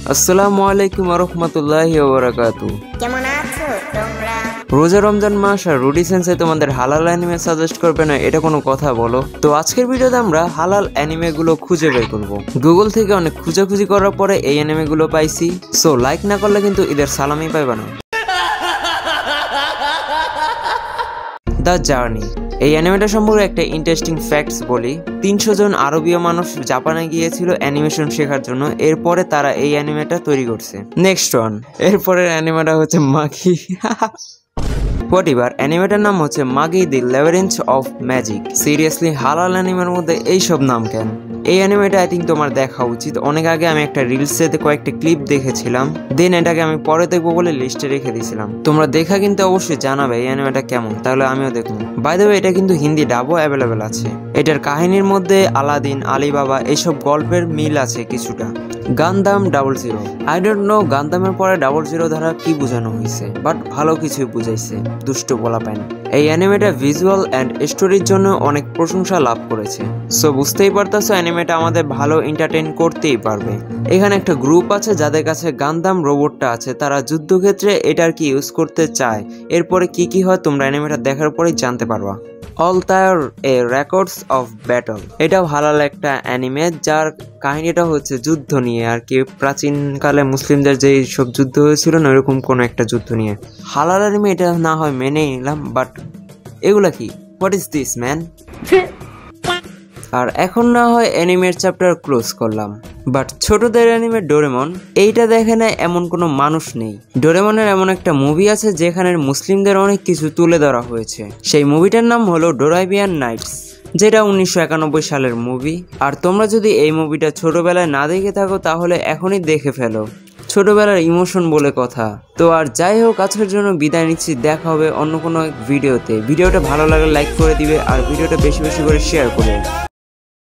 আসসালামু আলাইকুম ওয়া রাহমাতুল্লাহি ওয়া বারাকাতুহু। কেমন আছো তোমরা? রোজা রমজান মাস আর রুডি সেন্সে তোমাদের হালাল অ্যানিমে সাজেস্ট করবে না, এটা কোনো কথা বলো? তো আজকের ভিডিওতে আমরা হালাল অ্যানিমে গুলো খুঁজে বের করব। গুগল থেকে অনেক খুঁজাখুঁজি করার পরে এই অ্যানিমে গুলো পাইছি। সো লাইক না করলে কিন্তু ঈদের সালামি পাইবা না। দ্য জার্নি, এই অ্যানিমেটা সম্পর্কে একটা ইন্টারেস্টিং ফ্যাক্টস বলি। 300 জন আরবীয় মানুষ জাপানে গিয়েছিল অ্যানিমেশন শেখার জন্য, এরপরে তারা এই অ্যানিমেটা তৈরি করছে। নেক্সট ওয়ান, এরপরের অ্যানিমেটা হচ্ছে মাগি। হোয়াটএভার, অ্যানিমেটার নাম হচ্ছে মাগি দি ল্যাবিরিন্থ অফ ম্যাজিক। সিরিয়াসলি হালাল অ্যানিমের মধ্যে এইসব নাম কেন? এই অ্যানিমেটা আই থিঙ্ক তোমার দেখা উচিত। অনেক আগে আমি একটা রিলসে কয়েকটা ক্লিপ দেখেছিলাম, দেন এটাকে আমি পরে দেখবো বলে লিস্টে রেখে দিয়েছিলাম। তোমরা দেখা কিন্তু অবশ্যই জানাবে এই অ্যানিমেটা কেমন, তাহলে আমিও দেখবো। বাই দ্য ওয়ে, এটা কিন্তু হিন্দি ডাবও অ্যাভেলেবেল আছে। এটার কাহিনীর মধ্যে আলাদিন, আলিবাবা এইসব গল্পের মিল আছে কিছুটা। গান্দাম 00, আই ডোন্ট নো গান্দামের পরে 00 দ্বারা কি বোঝানো হয়েছে, বাট ভালো কিছুই বুঝাইছে, দুষ্ট বলা পায় না। এই অ্যানিমেটা ভিজুয়াল অ্যান্ড স্টোরির জন্য অনেক প্রশংসা লাভ করেছে। সো বুঝতেই পারতেছো অ্যানিমেটা আমাদের ভালো এন্টারটেইন করতেই পারবে। এখানে একটা গ্রুপ আছে যাদের কাছে গান্দাম রোবটটা আছে, তারা যুদ্ধক্ষেত্রে এটার কি ইউজ করতে চায়। এরপরে কি কি হয় তোমরা অ্যানিমেটা দেখার পরেই জানতে পারবা। অলতায়ার এ রেকর্ডস অফ ব্যাটল, এটাও হালাল একটা অ্যানিমে, যার কাহিনীটা হচ্ছে যুদ্ধ নিয়ে আর কি। প্রাচীনকালে মুসলিমদের যে সব যুদ্ধ হয়েছিল না, এরকম কোনো একটা যুদ্ধ নিয়ে। হালাল অ্যানিমে এটা না হয় মেনে নিলাম, বাট এগুলা কি? What is this man? আর এখন না হয় অ্যানিমের চ্যাপ্টার ক্লোজ করলাম, বাট ছোটদের অ্যানিমে ডোরেমন, এইটা দেখে না এমন কোনো মানুষ নেই। ডোরেমনের এমন একটা মুভি আছে যেখানে মুসলিমদের অনেক কিছু তুলে ধরা হয়েছে। সেই মুভিটার নাম হলো ডোরাইবিয়ান নাইটস, যেটা 1991 সালের মুভি। আর তোমরা যদি এই মুভিটা ছোটবেলায় না দেখে থাকো তাহলে এখনই দেখে ফেলো, ছোটবেলার ইমোশন বলে কথা। তো আর যাই হোক, আজকের জন্য বিদায় নিচ্ছি, দেখা হবে অন্য কোনো ভিডিওতে। ভিডিওটা ভালো লাগলে লাইক করে দিবে আর ভিডিওটা বেশি বেশি করে শেয়ার করবে।